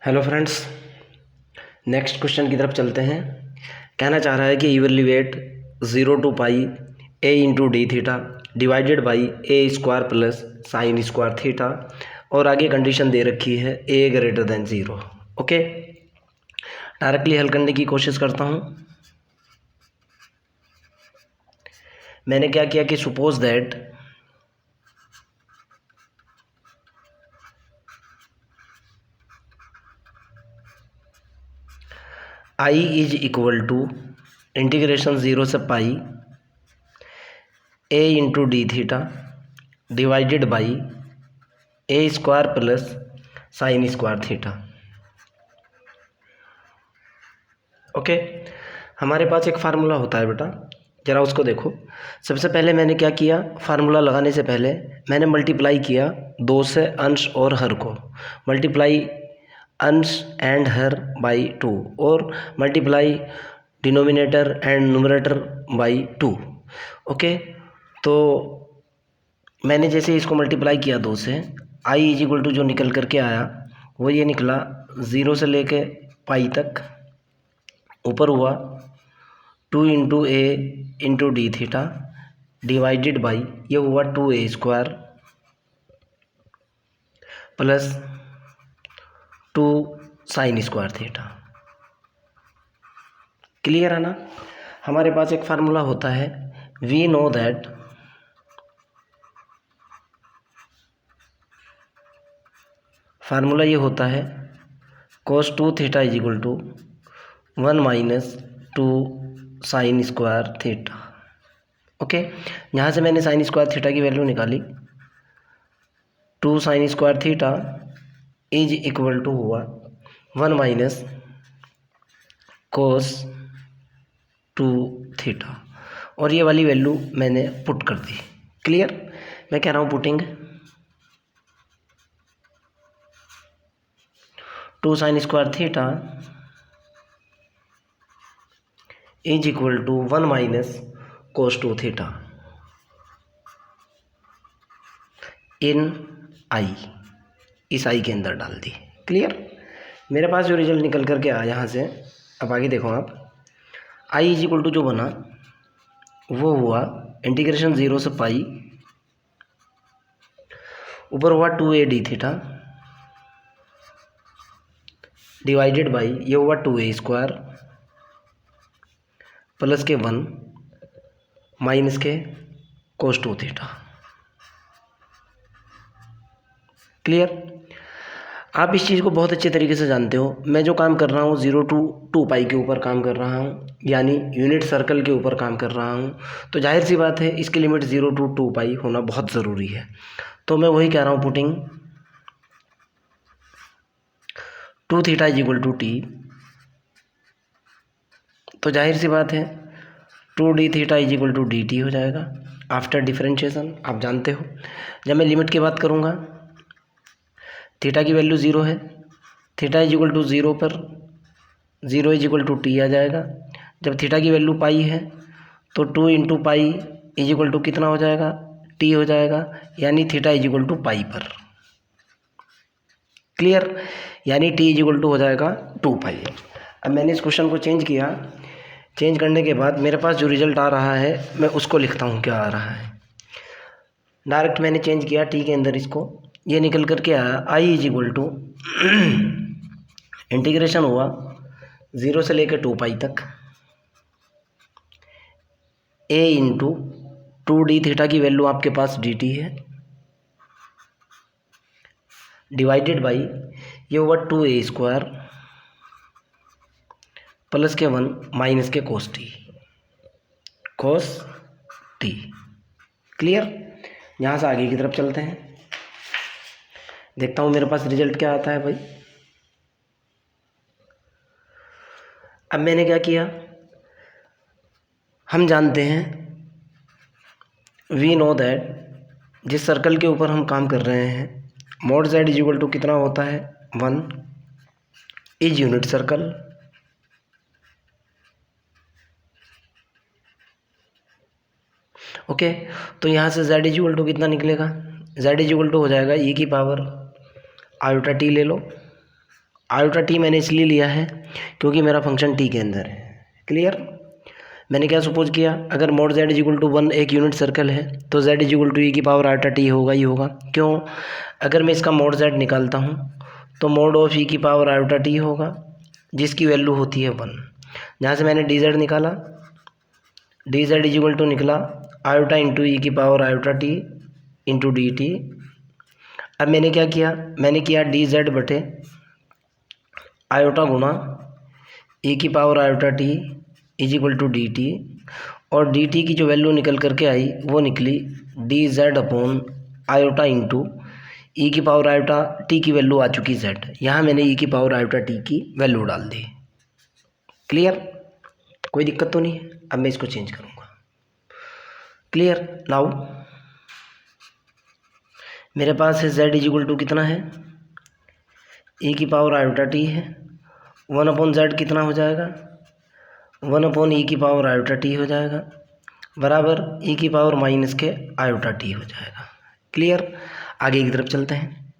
Hello friends, next question की तरफ चलते हैं। कहना चाह रहा है कि evaluate 0 to pi a into d theta divided by a square plus sine square theta, और आगे कंडीशन दे रखी है a greater than 0। Okay, directly हल करने की कोशिश करता हूँ। मैंने क्या किया कि suppose that i is equal to integration 0 से pi a into d theta divided by a square plus sine square theta. Okay, हमारे पास एक फार्मूला होता है बेटा, ज़रा उसको देखो। सबसे पहले मैंने क्या किया, फार्मूला लगाने से पहले मैंने मल्टीप्लाई किया 2 से अंश और हर को, मल्टीप्लाई अंश एंड हर बाई 2 और multiply denominator and numerator by 2। Okay, तो मैंने जैसे इसको मल्टीप्लाई किया 2 से, आई इज इक्वल टू जो निकल करके आया वो ये निकला 0 से लेके पाई तक, ऊपर हुआ 2 into A into d theta divided by ये हुआ 2a square plus 2 sine square theta. Clear है ना। हमारे पास एक फार्मूला होता है, वी नो दैट फार्मूला ये होता है cos 2 theta is equal to 1 minus 2 sine square theta. Okay, यहाँ से मैंने साइन स्क्वायर थीटा की वैल्यू निकाली, 2 sine square theta is equal to हुआ 1 माइनस कोस 2 थीटा, और ये वाली वैल्यू मैंने पुट कर दी। क्लियर, मैं कह रहा हूँ putting 2 sine square theta is equal to 1 minus cos 2 theta in I, इस आई के अंदर डाल दी। क्लियर, मेरे पास जो रिजल्ट निकल करके आया यहाँ से, अब आगे देखो आप, आई इज इक्वल टू जो बना वो हुआ इंटीग्रेशन 0 से पाई, ऊपर हुआ 2a D theta divided by ये हुआ 2a स्क्वायर प्लस के 1 माइनस के कोस 2 थीटा। क्लियर, आप इस चीज़ को बहुत अच्छे तरीके से जानते हो। मैं जो काम कर रहा हूँ 0 to 2 पाई के ऊपर काम कर रहा हूँ, यानी यूनिट सर्कल के ऊपर काम कर रहा हूँ, तो जाहिर सी बात है इसकी लिमिट 0 to 2 पाई होना बहुत ज़रूरी है। तो मैं वही कह रहा हूँ putting 2 theta is equal to t, तो जाहिर सी बात है 2 d theta is equal to d t हो जाएगा आफ्टर डिफरेंशिएशन। आप जानते हो जब मैं लिमिट की बात करूँगा, थीटा की वैल्यू 0 है, थीटा इज इक्वल टू 0 पर 0 इज इक्वल टू टी आ जाएगा। जब थीटा की वैल्यू पाई है तो 2 into pi is equal to कितना हो जाएगा, टी हो जाएगा, यानी theta is equal to pi पर। क्लियर, यानी टी इज इक्वल टू हो जाएगा 2 पाई। अब मैंने इस क्वेश्चन को चेंज किया, चेंज करने के बाद मेरे पास जो रिजल्ट आ रहा है मैं उसको लिखता हूँ क्या आ रहा है। डायरेक्ट मैंने चेंज किया टी के अंदर इसको, ये निकल करके आया I is equal to integration हुआ 0 से लेकर 2 पाई तक ए इंटू 2 डी थीटा की वैल्यू आपके पास डी टी है डिवाइडेड बाई ये हुआ 2a स्क्वायर प्लस के 1 माइनस के कोस टी। क्लियर, यहाँ से आगे की तरफ चलते हैं, देखता हूँ मेरे पास रिजल्ट क्या आता है भाई। अब मैंने क्या किया, हम जानते हैं वी नो दैट जिस सर्कल के ऊपर हम काम कर रहे हैं mod z is equal to कितना होता है 1 इज यूनिट सर्कल। ओके, तो यहाँ से z इज इक्वल टू कितना निकलेगा, z इज इक्वल टू हो जाएगा e की पावर आयोटा टी ले लो आयोटा टी मैंने इसलिए लिया है क्योंकि मेरा फंक्शन टी के अंदर है। क्लियर। मैंने क्या सपोज किया, अगर mod z is equal to 1 एक यूनिट सर्कल है तो z is equal to e की पावर आयोटा टी होगा ही होगा। क्यों? अगर मैं इसका मोड z निकालता हूँ तो मोड ऑफ ई की पावर आयोटा टी होगा जिसकी वैल्यू होती है 1। जहाँ से मैंने डी जेड निकाला, d z is equal to निकला आयोटा इंटू ई की power iota t into d t. अब मैंने क्या किया, मैंने किया डी जेड बटे आयोटा गुणा ई की power iota t is equal to d t, और डी टी की जो वैल्यू निकल करके आई वो निकली d z upon iota into e की पावर आयोटा टी की वैल्यू आ चुकी जेड, यहाँ मैंने ई की पावर आयोटा टी की वैल्यू डाल दी। क्लियर? कोई दिक्कत तो नहीं है। अब मैं इसको चेंज करूँगा। क्लियर? नाउ मेरे पास है z इज इक्वल टू कितना है, ई की पावर आयोटा टी है, 1 अपॉन जेड कितना हो जाएगा, 1 अपॉन ई की पावर आयोटा टी हो जाएगा, बराबर ई की पावर माइनस के आयोटा टी हो जाएगा। क्लियर? आगे की तरफ चलते हैं।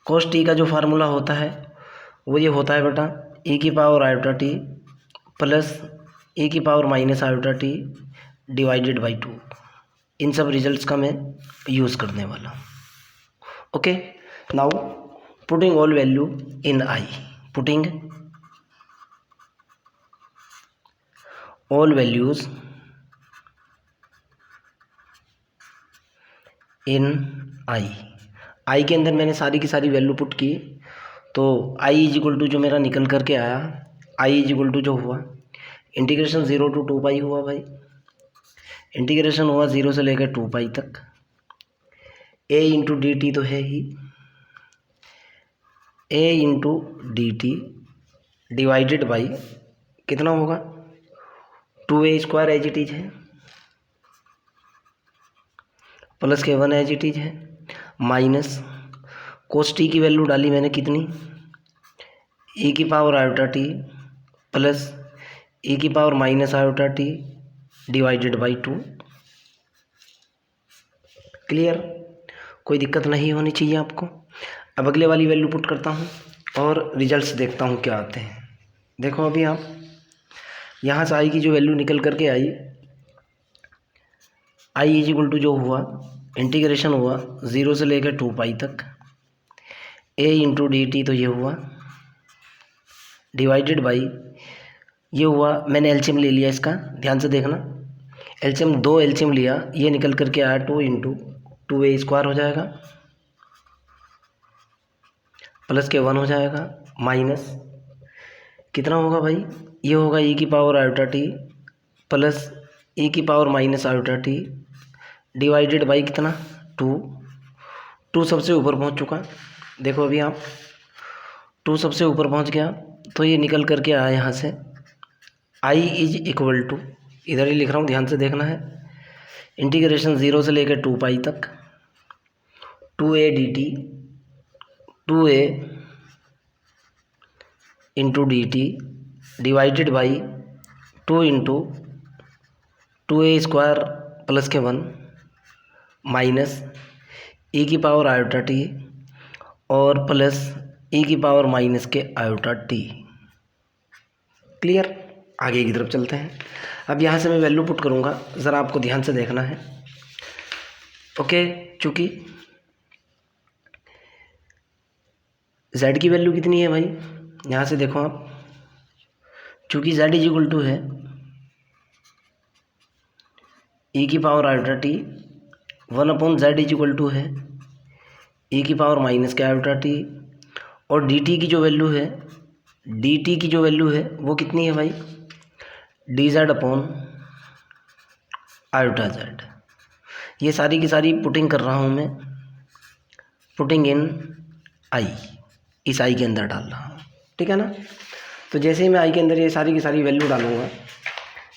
कोस टी का जो फार्मूला होता है वो ये होता है बेटा, ई की power iota t plus e की power minus iota t divided by 2। इन सब रिजल्ट्स का मैं यूज़ करने वाला हूँ। Okay, now putting all value in I, putting all values in I के अंदर मैंने सारी की सारी वैल्यू पुट की, तो आई इज इक्वल टू जो मेरा निकल करके आया, आई इज इक्वल टू जो हुआ इंटीग्रेशन 0 to 2 पाई हुआ भाई, इंटीग्रेशन हुआ 0 से लेकर 2 पाई तक, ए इंटू डी टी तो है ही, a into d t divided by कितना होगा, 2a square as it is है प्लस के 1 एज इट इज है, माइनस कोस टी की वैल्यू डाली मैंने कितनी, ई की power iota t plus e की power minus iota t divided by 2। Clear? कोई दिक्कत नहीं होनी चाहिए आपको। अब अगले वाली वैल्यू पुट करता हूँ और रिजल्ट्स देखता हूँ क्या आते हैं। देखो अभी आप यहाँ से आई की जो वैल्यू निकल करके आई, आई इज इक्वल टू जो हुआ इंटीग्रेशन हुआ 0 से लेकर 2 पाई तक, ए इंटू डी टी तो ये हुआ डिवाइडेड बाई ये हुआ, मैंने एलसीएम ले लिया इसका, ध्यान से देखना, एलसीएम 2 एलसीएम लिया, ये निकल करके आया 2 इंटू 2a स्क्वायर हो जाएगा प्लस के 1 हो जाएगा, माइनस कितना होगा भाई, ये होगा ई की power iota t plus e की power minus iota t divided by कितना 2 सबसे ऊपर पहुंच चुका। देखो अभी आप 2 सबसे ऊपर पहुंच गया तो ये निकल करके आया यहाँ से आई इज इक्वल टू, इधर ही लिख रहा हूँ ध्यान से देखना है, इंटीग्रेशन 0 से लेकर 2 पाई तक 2a D T 2a into d t divided by 2 into 2a square plus के 1 माइनस ई की पावर आयोटा टी और प्लस ई की पावर माइनस के आयोटा टी। क्लियर? आगे की तरफ चलते हैं। अब यहाँ से मैं वैल्यू पुट करूँगा, ज़रा आपको ध्यान से देखना है। ओके, चूँकि z की वैल्यू कितनी है भाई, यहाँ से देखो आप, चूँकि z इज इक्वल टू है ई की power iota t 1 upon z is equal to है ई की पावर माइनस के आयोटा टी, और डी टी की जो वैल्यू है, डी टी की जो वैल्यू है वो कितनी है भाई, D z upon iota Z. ये सारी की सारी पुटिंग कर रहा हूँ मैं, पुटिंग इन आई, इस आई के अंदर डाल रहा हूँ, ठीक है ना। तो जैसे ही मैं आई के अंदर ये सारी की सारी वैल्यू डालूँगा,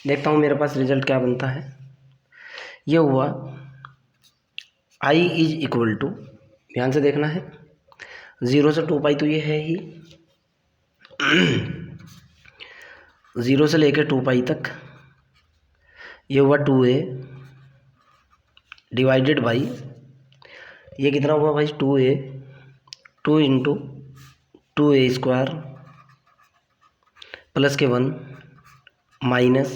देखता हूँ मेरे पास रिजल्ट क्या बनता है। ये हुआ आई इज इक्वल टू, ध्यान से देखना है, 0 से 2 पाई तो ये है ही 0 से लेकर 2 पाई तक, ये हुआ 2a डिवाइडेड बाई ये कितना हुआ भाई 2a 2 इंटू 2a² प्लस के 1 माइनस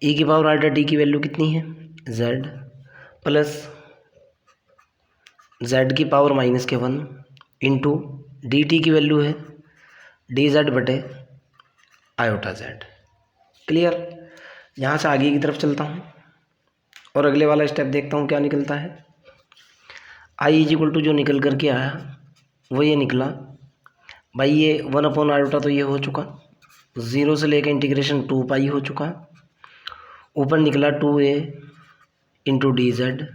e की पावर आल्टा t की वैल्यू कितनी है z प्लस z की पावर माइनस के 1 इंटू dt की वैल्यू है dz बटे आयोटा z। क्लियर। यहाँ से आगे की तरफ चलता हूँ और अगले वाला स्टेप देखता हूँ क्या निकलता है। i इज इक्वल टू जो निकल करके आया वो ये निकला भाई, ये 1 आयोटा तो ये हो चुका, 0 से लेकर इंटीग्रेशन 2 पाई हो चुका, ऊपर निकला 2a into D z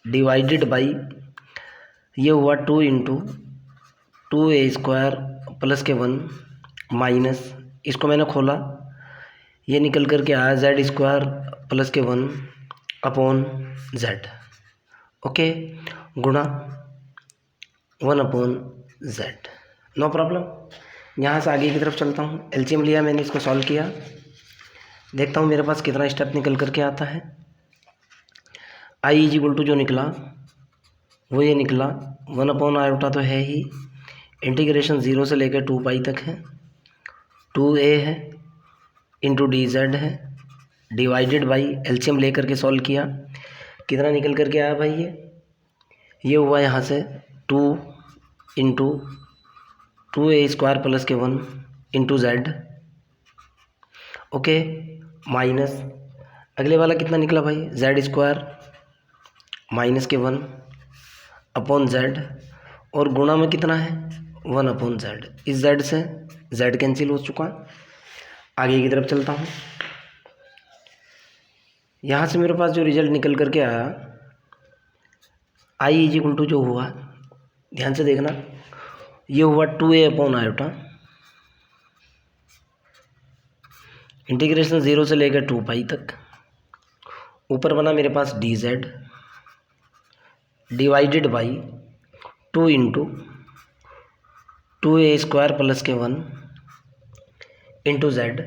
divided by ये हुआ 2 इंटू 2a² प्लस के 1 माइनस, इसको मैंने खोला, ये निकल करके आया z² प्लस के 1 अपॉन z। ओके, गुणा 1/z। No problem. यहाँ से आगे की तरफ चलता हूँ। एलसीएम लिया मैंने, इसको सॉल्व किया, देखता हूँ मेरे पास कितना स्टेप निकल करके आता है। i इज इक्वल टू जो निकला वो ये निकला 1 आयोटा तो है ही, इंटीग्रेशन 0 से लेकर 2 पाई तक है, 2a है इंटू डी जेड है डिवाइडेड बाई, एलसीएम ले करके सॉल्व किया, कितना निकल करके आया भाई, ये हुआ यहाँ से 2 इंटू 2a² प्लस के 1 इंटू जेड। ओके, माइनस अगले वाला कितना निकला भाई, z² माइनस के 1 अपॉन z, और गुणा में कितना है 1/z। इस z से z कैंसिल हो चुका। आगे की तरफ चलता हूँ। यहाँ से मेरे पास जो रिजल्ट निकल करके आया, i इज इक्वल टू जो हुआ, ध्यान से देखना, ये हुआ 2a आयोटा, इंटीग्रेशन 0 से लेकर 2 पाई तक, ऊपर बना मेरे पास d z divided by 2 into 2a² plus के 1 इंटू जेड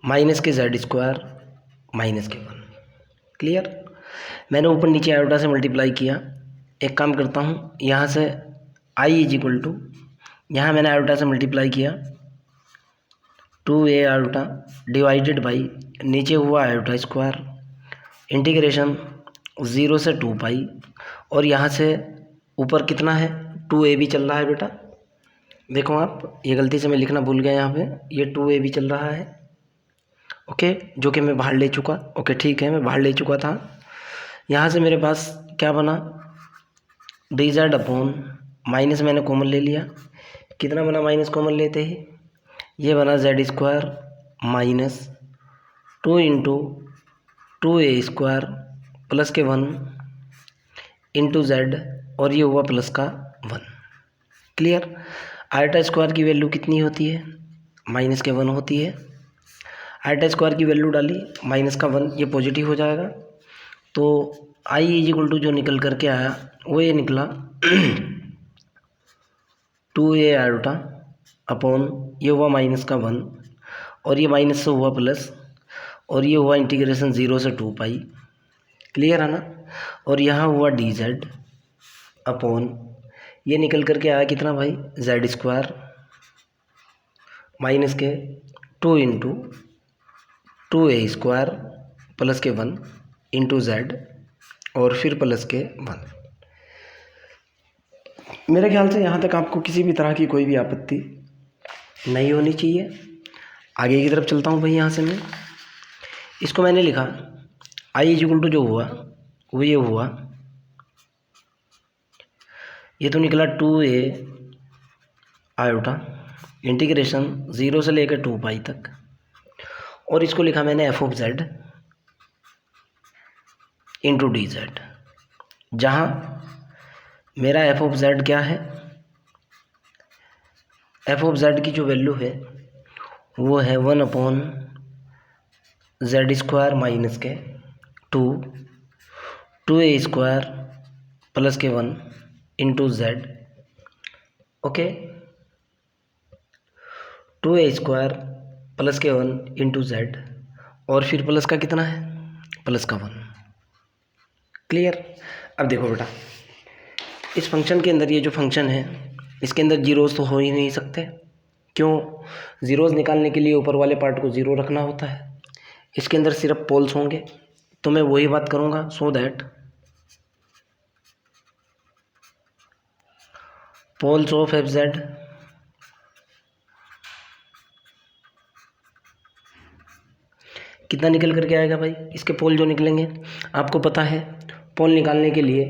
माइनस के z² माइनस के 1। क्लियर। मैंने ऊपर नीचे आयोटा से मल्टीप्लाई किया। एक काम करता हूँ, यहाँ से i इज इक्वल टू, यहाँ मैंने आयोटा से मल्टीप्लाई किया 2a आयोटा डिवाइडेड बाई नीचे हुआ आयोटा स्क्वायर, इंटीग्रेशन 0 से 2 पाई, और यहाँ से ऊपर कितना है 2a भी चल रहा है बेटा, देखो आप, ये गलती से मैं लिखना भूल गया, यहाँ पे ये 2a भी चल रहा है। ओके, जो कि मैं बाहर ले चुका। ओके ठीक है, मैं बाहर ले चुका था। यहाँ से मेरे पास क्या बना, डी जेड अपॉन माइनस मैंने कॉमन ले लिया, कितना बना माइनस कॉमन लेते ही, ये बना z² minus 2 into 2a² plus के 1 इंटू जेड, और ये हुआ प्लस का 1। क्लियर। आयोटा स्क्वायर की वैल्यू कितनी होती है, माइनस के 1 होती है। आयोटा स्क्वायर की वैल्यू डाली, माइनस का 1, ये पॉजिटिव हो जाएगा। तो i इज इक्वल टू जो निकल करके आया वो ये निकला 2a आयोटा अपॉन ये हुआ माइनस का 1, और ये माइनस से हुआ प्लस, और ये हुआ इंटीग्रेशन 0 से 2 पाई। क्लियर है ना। और यहाँ हुआ डी जेड अपॉन ये निकल करके आया कितना भाई, z² माइनस के 2 इंटू 2a² प्लस के 1 इंटू जेड, और फिर प्लस के 1। मेरे ख्याल से यहाँ तक आपको किसी भी तरह की कोई भी आपत्ति नहीं होनी चाहिए। आगे की तरफ चलता हूँ भाई। यहाँ से मैं इसको मैंने लिखा i इज इक्वल टू जो हुआ वो ये हुआ, ये तो निकला 2a आयोटा इंटीग्रेशन 0 से लेकर 2 पाई तक, और इसको लिखा मैंने f(z) इंटू डी जेड, जहाँ मेरा f(z) क्या है, f(z) की जो वैल्यू है वो है 1/z² माइनस के 2a² प्लस के 1 into Z. Okay, 2a² plus के 1 इंटू जेड, और फिर प्लस का कितना है, प्लस का 1। क्लियर। अब देखो बेटा, इस फंक्शन के अंदर ये जो फंक्शन है इसके अंदर जीरोज़ तो हो ही नहीं सकते। क्यों? ज़ीरोज़ निकालने के लिए ऊपर वाले पार्ट को ज़ीरो रखना होता है। इसके अंदर सिर्फ पोल्स होंगे, तो मैं वही बात करूँगा, so that poles of f z कितना निकल करके आएगा भाई? इसके पोल जो निकलेंगे, आपको पता है पोल निकालने के लिए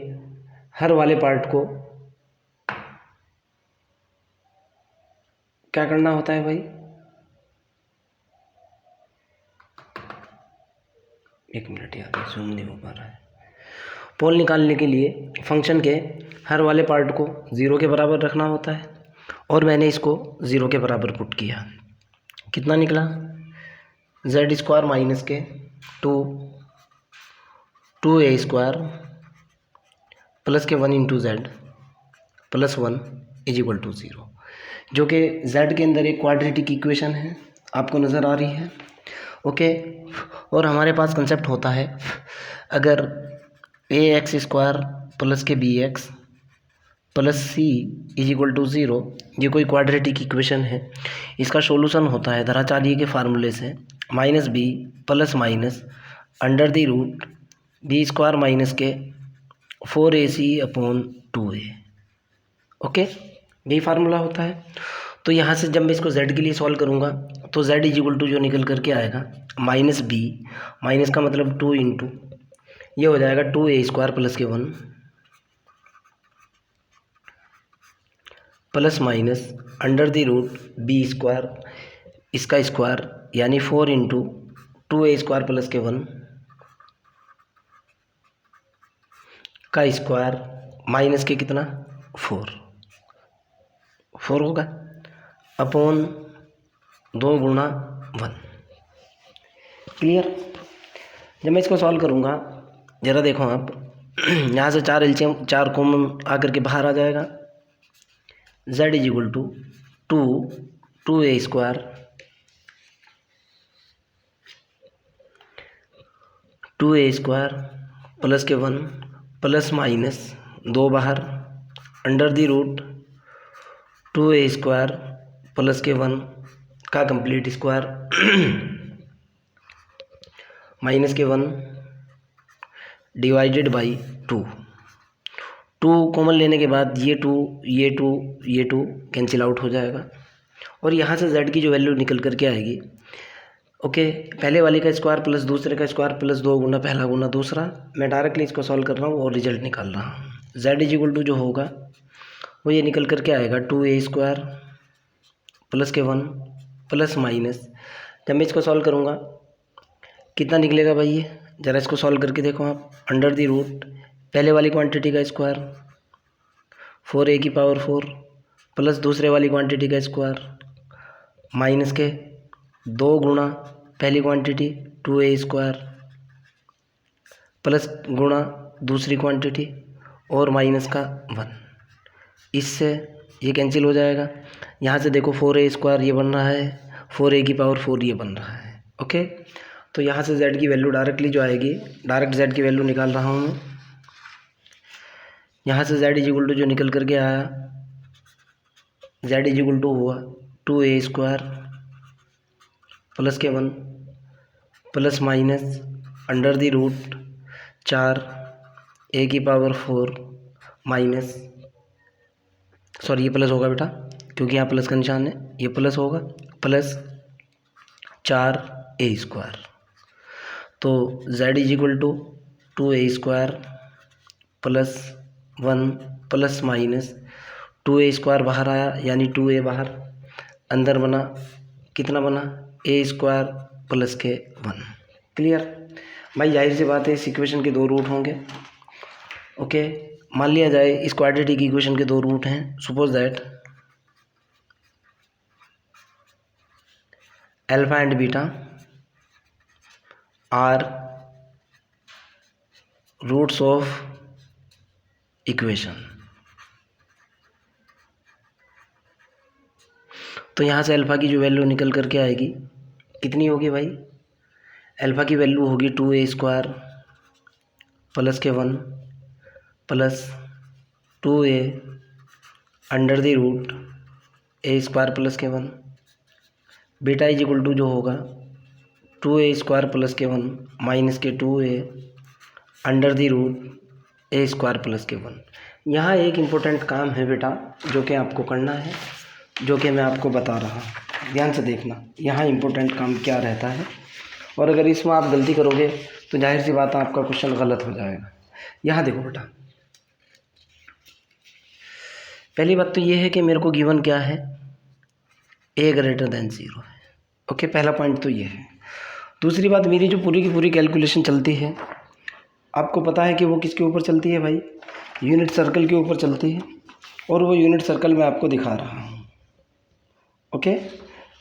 हर वाले पार्ट को क्या करना होता है भाई? एक मिनट यार, जूम नहीं हो पा रहा है। पोल निकालने के लिए फंक्शन के हर वाले पार्ट को ज़ीरो के बराबर रखना होता है, और मैंने इसको ज़ीरो के बराबर पुट किया। कितना निकला? जेड स्क्वायर माइनस के टू ए स्क्वायर प्लस के 1 into z plus 1 is equal to 0, जो कि जेड के अंदर एक क्वाड्रेटिक इक्वेशन है, आपको नज़र आ रही है। ओके, और हमारे पास कंसेप्ट होता है, अगर ए एक्स स्क्वायर प्लस के b x plus c is equal to 0, ये कोई क्वाड्रेटिक इक्वेशन है, इसका सॉल्यूशन होता है धराचार्य के फार्मूले से minus b plus minus under the root b square minus के 4ac अपॉन 2a। ओके, यही फार्मूला होता है। तो यहाँ से जब मैं इसको z के लिए सॉल्व करूँगा तो z इज इक्वल टू जो निकल करके आएगा माइनस बी, माइनस का मतलब 2 इंटू ये हो जाएगा 2a स्क्वायर प्लस के 1 plus minus under the root b square, इसका स्क्वायर यानी 4 इंटू 2a स्क्वायर प्लस के 1 का स्क्वायर माइनस के कितना 4 होगा अपॉन 2 गुणा 1। क्लियर? जब मैं इसको सॉल्व करूँगा, ज़रा देखो आप, यहाँ से 4 एलसीएम 4 कॉमन आकर के बाहर आ जाएगा। z is equal to 2a square plus के 1 प्लस माइनस 2 बाहर under the root 2a square plus के 1 का कंप्लीट स्क्वायर माइनस के 1 डिवाइडेड बाई 2 कॉमन लेने के बाद ये 2 कैंसिल आउट हो जाएगा, और यहाँ से z की जो वैल्यू निकल करके आएगी, ओके, पहले वाले का स्क्वायर प्लस दूसरे का स्क्वायर प्लस 2 गुना पहला गुना दूसरा। मैं डायरेक्टली इसको सॉल्व कर रहा हूँ और रिजल्ट निकाल रहा हूँ। z इज इक्वल टू जो होगा वो ये निकल करके आएगा 2a स्क्वायर प्लस के 1 प्लस माइनस, जब मैं इसको सॉल्व करूँगा कितना निकलेगा भाई? ये ज़रा इसको सॉल्व करके देखो आप, अंडर द रूट पहले वाली क्वांटिटी का स्क्वायर 4a की पावर 4 प्लस दूसरे वाली क्वांटिटी का स्क्वायर माइनस के 2 गुणा पहली क्वांटिटी 2a स्क्वायर प्लस गुणा दूसरी क्वांटिटी और माइनस का 1, इससे ये कैंसिल हो जाएगा। यहाँ से देखो 4a स्क्वायर ये बन रहा है, 4a की पावर 4 ये बन रहा है। ओके, तो यहाँ से z की वैल्यू डायरेक्टली जो आएगी, डायरेक्ट z की वैल्यू निकाल रहा हूँ मैं। यहाँ से z इज इक्वल टू जो निकल करके आया, z इज इक्वल टू हुआ 2a स्क्वायर प्लस के 1 plus minus under the root 4 a की पावर 4 माइनस, सॉरी ये प्लस होगा बेटा क्योंकि यहाँ प्लस का निशान है, ये प्लस होगा, प्लस 4a स्क्वायर। तो z is equal to 2a square plus 1 plus minus 2a square बाहर आया यानी 2a बाहर, अंदर बना कितना बना a स्क्वायर प्लस के 1। क्लियर भाई? जाहिर सी बात है इस इक्वेशन के 2 रूट होंगे। ओके, मान लिया जाए इस क्वाड्रेटिक इक्वेशन के 2 रूट हैं। Suppose that alpha and beta are roots of equation. तो यहाँ से अल्फ़ा की जो वैल्यू निकल करके आएगी कितनी होगी भाई? अल्फ़ा की वैल्यू होगी 2a स्क्वायर प्लस के 1 plus 2a under the root a square plus के 1, बीटा इज इक्वल टू जो होगा 2a स्क्वायर प्लस के 1 माइनस के 2a under the root a square plus के 1। यहाँ एक इम्पोर्टेंट काम है बेटा जो कि आपको करना है, जो कि मैं आपको बता रहा हूँ, ध्यान से देखना यहाँ इम्पोर्टेंट काम क्या रहता है, और अगर इसमें आप गलती करोगे तो जाहिर सी बात है आपका क्वेश्चन गलत हो जाएगा। यहाँ देखो बेटा, पहली बात तो ये है कि मेरे को गिवन क्या है, a ग्रेटर देन 0 है। ओके, पहला पॉइंट तो ये है। दूसरी बात, मेरी जो पूरी की पूरी कैलकुलेशन चलती है आपको पता है कि वो किसके ऊपर चलती है भाई, यूनिट सर्कल के ऊपर चलती है, और वो यूनिट सर्कल मैं आपको दिखा रहा हूँ। ओके,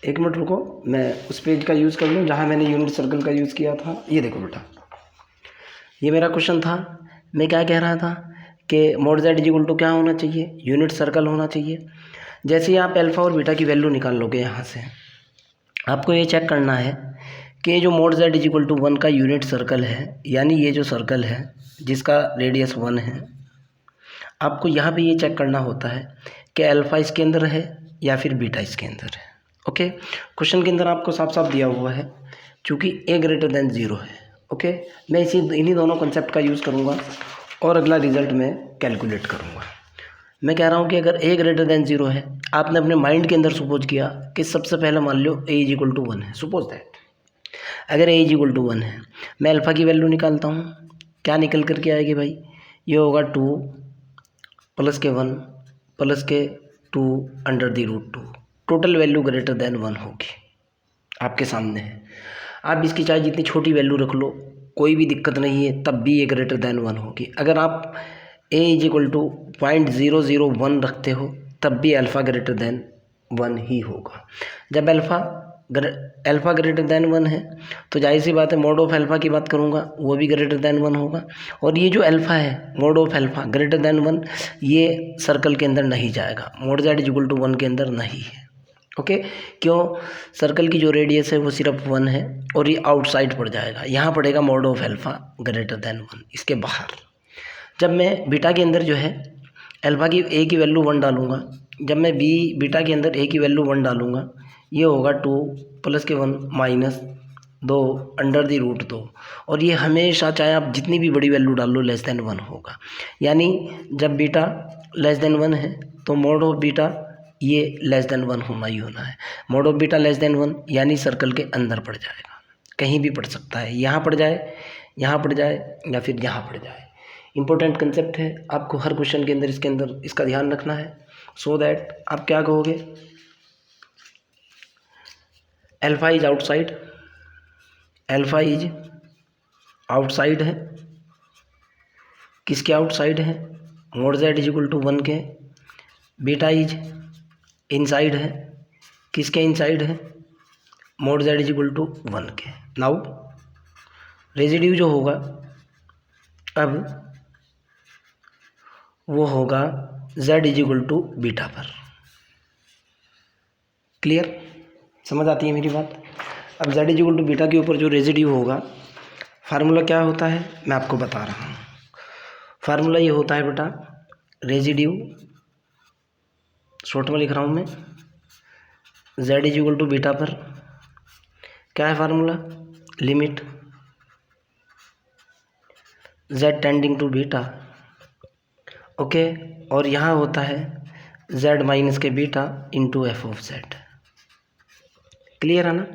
एक मिनट रुको, मैं उस पेज का यूज़ कर लूँ जहाँ मैंने यूनिट सर्कल का यूज़ किया था। ये देखो बेटा, ये मेरा क्वेश्चन था, मैं क्या कह रहा था कि मोड z इक्वल टू क्या होना चाहिए, यूनिट सर्कल होना चाहिए। जैसे ही आप अल्फ़ा और बीटा की वैल्यू निकाल लोगे यहाँ से, आपको ये चेक करना है कि ये जो मोड z इक्वल टू 1 का यूनिट सर्कल है, यानी ये जो सर्कल है जिसका रेडियस 1 है, आपको यहाँ पे ये चेक करना होता है कि अल्फ़ा इसके अंदर है या फिर बीटा इसके अंदर है। ओके, क्वेश्चन के अंदर आपको साफ साफ दिया हुआ है, चूँकि a ग्रेटर देन 0 है। ओके, मैं इन्हीं दोनों कंसेप्ट का यूज़ करूँगा और अगला रिजल्ट मैं कैलकुलेट करूँगा। मैं कह रहा हूँ कि अगर a ग्रेटर देन 0 है, आपने अपने माइंड के अंदर सपोज किया कि सबसे पहले मान लो a इज इक्वल टू 1 है, सपोज दैट अगर a इज इक्वल टू 1 है, मैं अल्फ़ा की वैल्यू निकालता हूँ, क्या निकल करके आएगी भाई, ये होगा 2 प्लस के 1 प्लस के 2 under the root 2, total value greater than 1 होगी, आपके सामने है। आप इसकी चाहे जितनी छोटी वैल्यू रख लो, कोई भी दिक्कत नहीं है, तब भी ये ग्रेटर देन 1 होगी। अगर आप a इज इक्वल टू 0.001 रखते हो, तब भी अल्फ़ा ग्रेटर देन 1 ही होगा। जब अल्फ़ा ग्रेटर देन 1 है तो जाहिर सी बात है मोड ऑफ अल्फ़ा की बात करूँगा, वो भी ग्रेटर देन 1 होगा। और ये जो अल्फ़ा है, mod of alpha greater than 1, ये सर्कल के अंदर नहीं जाएगा, mod z is equal to 1 के अंदर नहीं है। ओके, क्यों, सर्कल की जो रेडियस है वो सिर्फ 1 है और ये आउटसाइड पड़ जाएगा, यहाँ पड़ेगा mode of alpha greater than 1, इसके बाहर। जब मैं बीटा के अंदर जो है अल्फ़ा की a की वैल्यू 1 डालूंगा, जब मैं बीटा के अंदर a की वैल्यू 1 डालूंगा, ये होगा 2 प्लस के 1 माइनस 2 अंडर द रूट 2, और ये हमेशा चाहे आप जितनी भी बड़ी वैल्यू डाल लो लेस देन 1 होगा। यानी जब बीटा लेस देन 1 है तो मोड ऑफ बीटा ये लेस देन 1 होना ही होना है। Mod of beta less than 1 यानी सर्कल के अंदर पड़ जाएगा, कहीं भी पड़ सकता है, यहाँ पड़ जाए, यहाँ पड़ जाए, या फिर यहाँ पड़ जाए। इंपॉर्टेंट कंसेप्ट है, आपको हर क्वेश्चन के अंदर इसके अंदर इसका ध्यान रखना है, सो दैट आप क्या कहोगे, alpha is outside, alpha is outside है, किसके आउटसाइड है, mod z is equal to 1 के। बीटा इज इनसाइड है, किसके इनसाइड है, mod z is equal to 1 के। नाउ रेजिड्यू जो होगा अब वो होगा z is equal to beta पर। क्लियर, समझ आती है मेरी बात। अब z is equal to beta के ऊपर जो रेजिड्यू होगा, फार्मूला क्या होता है मैं आपको बता रहा हूँ। फार्मूला ये होता है बेटा, रेजिड्यू शॉर्ट में लिख रहा हूँ मैं, z is equal to beta पर क्या है formula, limit z tending to beta. Okay, और यहाँ होता है z माइनस के beta into f of z। Clear है ना,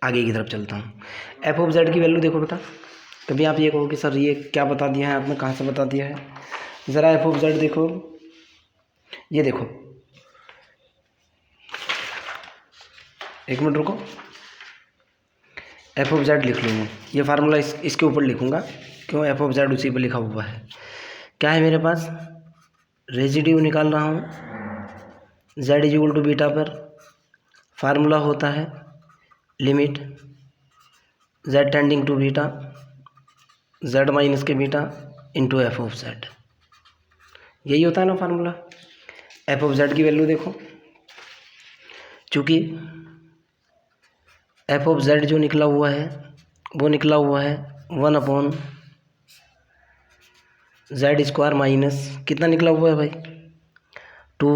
आगे की तरफ चलता हूँ। एफ ऑफ z की वैल्यू देखो बेटा, कभी आप ये कहो कि सर ये क्या बता दिया है आपने, कहाँ से बता दिया है, ज़रा एफ ऑफ z देखो, ये देखो, एक मिनट रुको, एफ ऑफ z लिख लूँगा, ये फार्मूला इसके ऊपर लिखूँगा, क्यों, एफ ऑफ z उसी पर लिखा हुआ है। क्या है मेरे पास, रेजिड्यू निकाल रहा हूँ z is equal to beta पर, फार्मूला होता है limit z tending to beta z minus के beta into f of z, यही होता है ना फार्मूला। एफ ऑफ z की वैल्यू देखो, चूँकि एफ ऑफ z जो निकला हुआ है वो निकला हुआ है 1 अपॉन z स्क्वायर माइनस, कितना निकला हुआ है भाई, two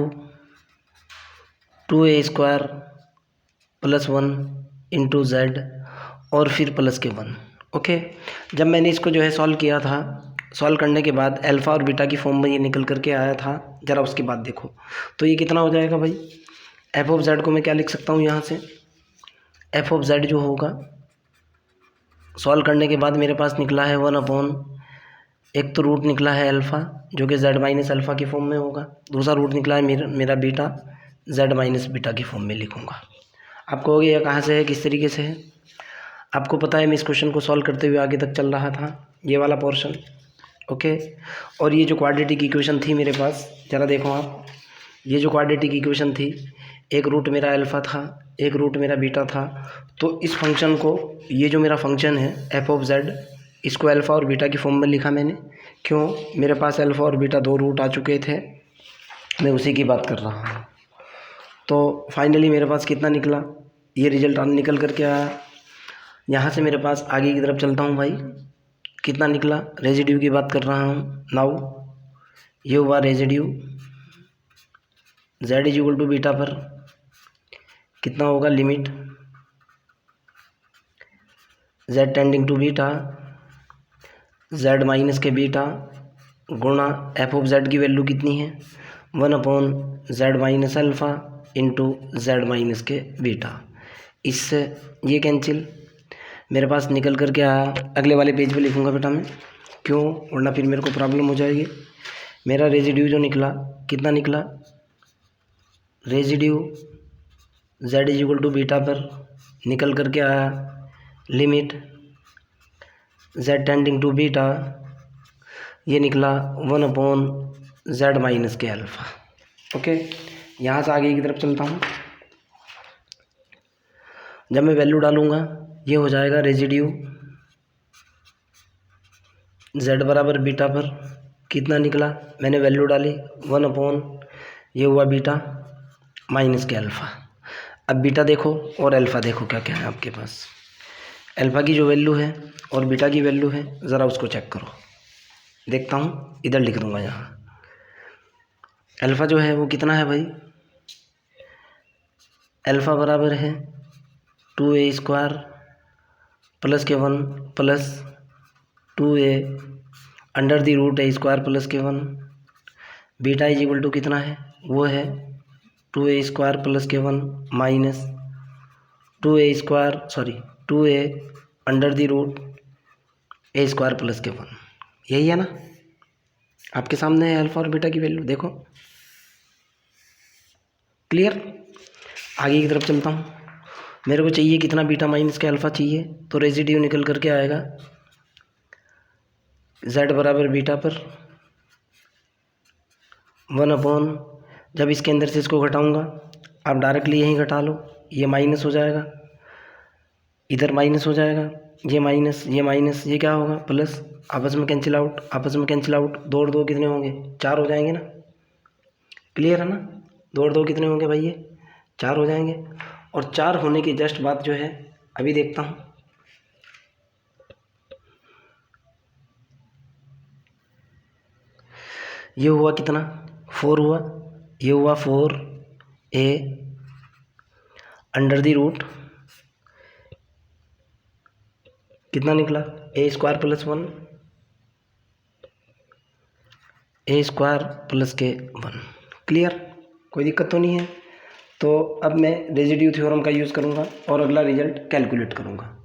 a square plus 1 into z और फिर प्लस के 1। ओके, जब मैंने इसको जो है सॉल्व किया था, सॉल्व करने के बाद अल्फ़ा और बीटा की फॉर्म में ये निकल करके आया था। ज़रा उसके बाद देखो तो ये कितना हो जाएगा भाई। एफ ऑफ जेड को मैं क्या लिख सकता हूँ यहाँ से, एफ ऑफ जेड जो होगा सॉल्व करने के बाद मेरे पास निकला है 1/, एक तो रूट निकला है अल्फ़ा जो कि जेड माइनस अल्फ़ा की फॉर्म में होगा, दूसरा रूट निकला है मेरा बीटा, जेड माइनस बीटा की फॉर्म में लिखूँगा। आप कहोगे यह कहाँ से है, किस तरीके से है। आपको पता है मैं इस क्वेश्चन को सॉल्व करते हुए आगे तक चल रहा था, ये वाला पोर्शन। ओके, और ये जो क्वाड्रेटिक इक्वेशन थी मेरे पास, ज़रा देखो आप, ये जो क्वाड्रेटिक इक्वेशन थी, एक रूट मेरा अल्फ़ा था, एक रूट मेरा बीटा था। तो इस फंक्शन को, ये जो मेरा फंक्शन है एफ ऑफ जेड, इसको अल्फ़ा और बीटा की फॉर्म में लिखा मैंने। क्यों, मेरे पास अल्फ़ा और बीटा दो रूट आ चुके थे, मैं उसी की बात कर रहा हूँ। तो फाइनली मेरे पास कितना निकला, ये रिजल्ट निकल करके आया। यहाँ से मेरे पास आगे की तरफ चलता हूँ भाई, कितना निकला, रेजिड्यू की बात कर रहा हूँ। नाउ ये हुआ residue, z is equal to beta पर कितना होगा, limit z tending to beta, z minus के बीटा गुणा एफ ऑफ जेड की वैल्यू कितनी है 1/जेड minus alpha into z minus के बीटा। इससे ये कैंसिल, मेरे पास निकल कर के आया। अगले वाले पेज पे लिखूँगा बेटा मैं, क्यों, वरना फिर मेरे को प्रॉब्लम हो जाएगी। मेरा रेजिड्यू जो निकला, कितना निकला, residue z is equal to beta पर निकल कर के आया, limit z tending to beta, ये निकला 1/जेड माइनस के अल्फ़ा। ओके, यहाँ से आगे की तरफ चलता हूँ। जब मैं वैल्यू डालूँगा ये हो जाएगा रेजिड्यू जेड बराबर बीटा पर कितना निकला, मैंने वैल्यू डाली 1/, ये हुआ बीटा माइनस के अल्फ़ा। अब बीटा देखो और अल्फ़ा देखो क्या क्या है आपके पास। अल्फ़ा की जो वैल्यू है और बीटा की वैल्यू है, ज़रा उसको चेक करो। देखता हूँ, इधर लिख दूँगा यहाँ। अल्फ़ा जो है वो कितना है भाई, अल्फ़ा बराबर है 2a स्क्वायर प्लस के 1 plus 2a under the root a square plus के 1। बीटा इज इक्वल टू कितना है, वो है 2a स्क्वायर प्लस के 1 minus 2a under the root a square plus के 1। यही है ना, आपके सामने है अल्फ़ा और बीटा की वैल्यू, देखो क्लियर। आगे की तरफ चलता हूँ, मेरे को चाहिए कितना, बीटा माइनस के अल्फ़ा चाहिए, तो रेजिड्यू निकल करके आएगा z बराबर बीटा पर 1/, जब इसके अंदर से इसको घटाऊंगा, आप डायरेक्टली यहीं घटा लो, ये माइनस हो जाएगा, इधर माइनस हो जाएगा, ये माइनस ये क्या होगा, प्लस, आपस में कैंसिल आउट, दो और दो कितने होंगे, 4 हो जाएंगे ना, क्लियर है ना। 2 और 2 कितने होंगे भाई, ये 4 हो जाएंगे। और 4 होने की जस्ट बात जो है अभी देखता हूँ, ये हुआ कितना, 4 हुआ, ये हुआ 4a अंडर दी रूट कितना निकला, a square plus 1, a square plus के 1। क्लियर, कोई दिक्कत तो नहीं है। तो अब मैं रेजिड्यू थ्योरम का यूज़ करूँगा और अगला रिजल्ट कैलकुलेट करूँगा।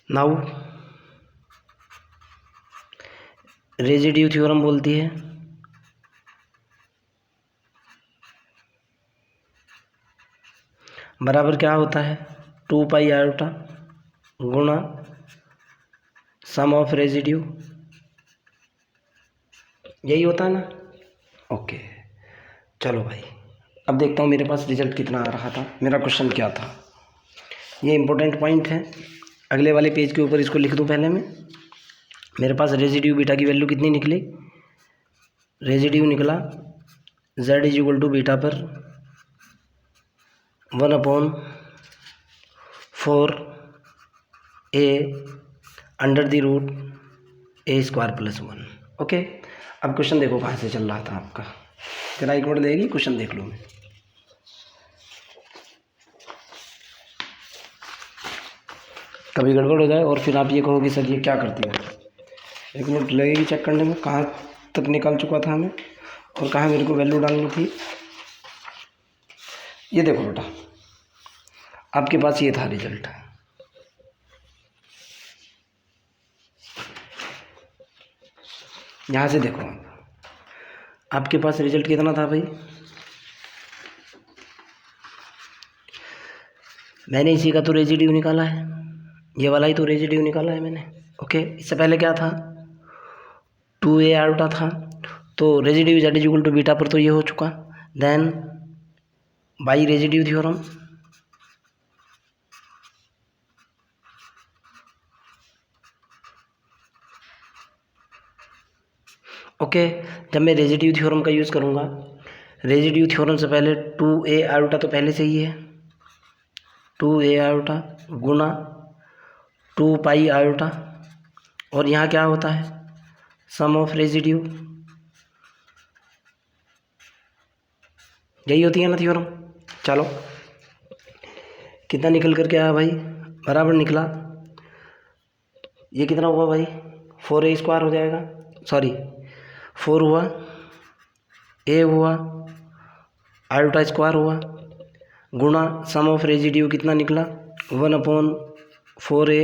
नाउ रेजिड्यू थ्योरम बोलती है बराबर क्या होता है, 2 पाई आयोटा गुणा सम ऑफ रेजिड्यू, यही होता है ना। ओके, चलो भाई, अब देखता हूँ मेरे पास रिजल्ट कितना आ रहा था, मेरा क्वेश्चन क्या था। ये इंपॉर्टेंट पॉइंट है, अगले वाले पेज के ऊपर इसको लिख दूँ पहले मैं। मेरे पास रेजिड्यू बीटा की वैल्यू कितनी निकली, रेजिड्यू निकला z is equal to beta पर 1/4 a under the root a square plus 1। Okay, अब क्वेश्चन देखो कहाँ से चल रहा था आपका, जरा एक मिनट देगी, क्वेश्चन देख लो मैं। कभी गड़बड़ हो जाए और फिर आप ये कहोगे सर ये क्या करती है। एक मिनट लगेगी चेक करने में कहाँ तक निकाल चुका था मैं और कहाँ मेरे को वैल्यू डालनी थी। ये देखो बेटा, आपके पास ये था रिजल्ट, यहाँ से देखो आपके पास रिजल्ट कितना था भाई। मैंने इसी का तो रेजिड्यू निकाला है, ये वाला ही तो रेजिड्यू निकाला है मैंने। ओके, इससे पहले क्या था, 2a आयोटा था, तो residue z equal to beta पर तो ये हो चुका। Then by residue theorem, okay, जब मैं रेजिड्यू थ्योरम का यूज़ करूँगा, रेजिड्यू थ्योरम से पहले 2a आयोटा तो पहले से ही है, 2a आयोटा गुना 2 पाई आयोटा, और यहाँ क्या होता है, सम ऑफ रेजिड्यू, यही होती है ना थ्योरम। चलो कितना निकल कर के आया भाई, बराबर निकला, ये कितना हुआ भाई, 4a स्क्वायर हो जाएगा, सॉरी 4 हुआ, a हुआ, आयोटा स्क्वायर हुआ, गुणा सम ऑफ रेजिड्यू कितना निकला, 1/4a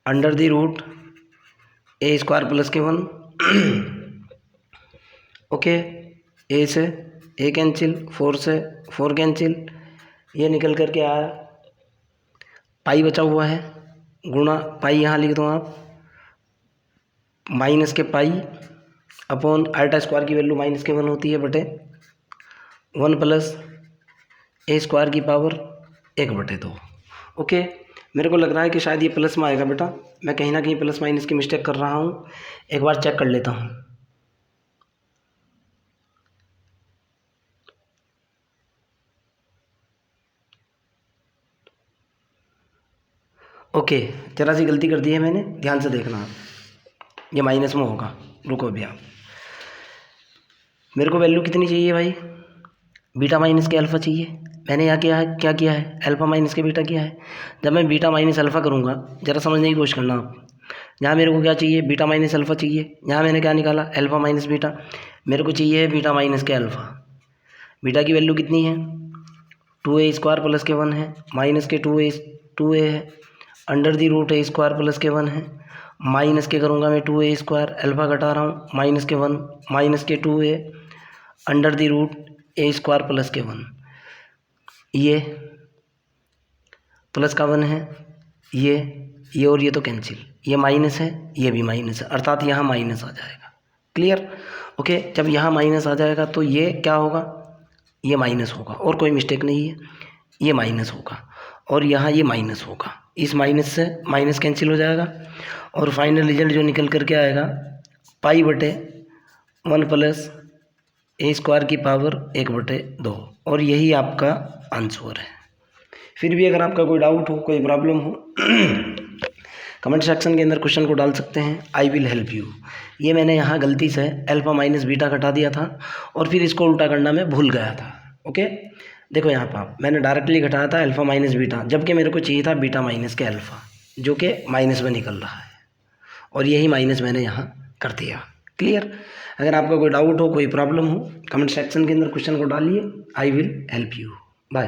under the root a square plus के 1। ओके, a से a कैंसिल, 4 से 4 कैंसिल, ये निकल कर के आया, पाई बचा हुआ है, गुणा पाई यहाँ लिख दो आप, माइनस के पाई अपॉन आयोटा स्क्वायर की वैल्यू माइनस के 1 होती है बटे 1 प्लस a स्क्वायर की पावर 1/2। ओके, मेरे को लग रहा है कि शायद ये प्लस में आएगा बेटा, मैं कहीं ना कहीं प्लस माइनस की मिस्टेक कर रहा हूँ, एक बार चेक कर लेता हूँ। ओके, जरा सी गलती कर दी है मैंने, ध्यान से देखना आप, ये माइनस में होगा, रुको अभी आप, मेरे को वैल्यू कितनी चाहिए भाई, बीटा माइनस के अल्फ़ा चाहिए। मैंने यहाँ क्या किया है, अल्फ़ा माइनस के बीटा किया है। जब मैं बीटा माइनस अल्फ़ा करूँगा, ज़रा समझने की कोशिश करना आप, यहाँ मेरे को क्या चाहिए, बीटा माइनस अल्फ़ा चाहिए, यहाँ मैंने क्या निकाला, अल्फ़ा माइनस बीटा, मेरे को चाहिए बीटा माइनस के अल्फ़ा। बीटा की वैल्यू कितनी है, 2a स्क्वायर प्लस के 1 है, माइनस के 2a है, under the root a square plus के 1 है, माइनस के करूँगा मैं 2a स्क्वायर, अल्फ़ा घटा रहा हूँ, माइनस के 1, माइनस के 2a under the root a square plus के 1, ये प्लस का 1 है, ये और ये तो कैंसिल, ये माइनस है, ये भी माइनस है, अर्थात यहाँ माइनस आ जाएगा। क्लियर। ओके, जब यहाँ माइनस आ जाएगा तो ये क्या होगा, ये माइनस होगा, और कोई मिस्टेक नहीं है, ये माइनस होगा, और यहाँ ये माइनस होगा, इस माइनस से माइनस कैंसिल हो जाएगा, और फाइनल रिजल्ट जो निकल करके आएगा, पाई बटे 1 प्लस a स्क्वायर की पावर 1/2, और यही आपका आंसर है। फिर भी अगर आपका कोई डाउट हो, कोई प्रॉब्लम हो, कमेंट सेक्शन के अंदर क्वेश्चन को डाल सकते हैं, आई विल हेल्प यू। ये मैंने यहाँ गलती से अल्फ़ा माइनस बीटा घटा दिया था और फिर इसको उल्टा करना मैं भूल गया था। ओके, देखो यहाँ पर मैंने डायरेक्टली घटाया था अल्फ़ा माइनस बीटा, जबकि मेरे को चाहिए था बीटा माइनस के अल्फ़ा, जो कि माइनस में निकल रहा है, और यही माइनस मैंने यहाँ कर दिया। क्लियर। अगर आपका कोई डाउट हो, कोई प्रॉब्लम हो, कमेंट सेक्शन के अंदर क्वेश्चन को डालिए, I will help you. Bye.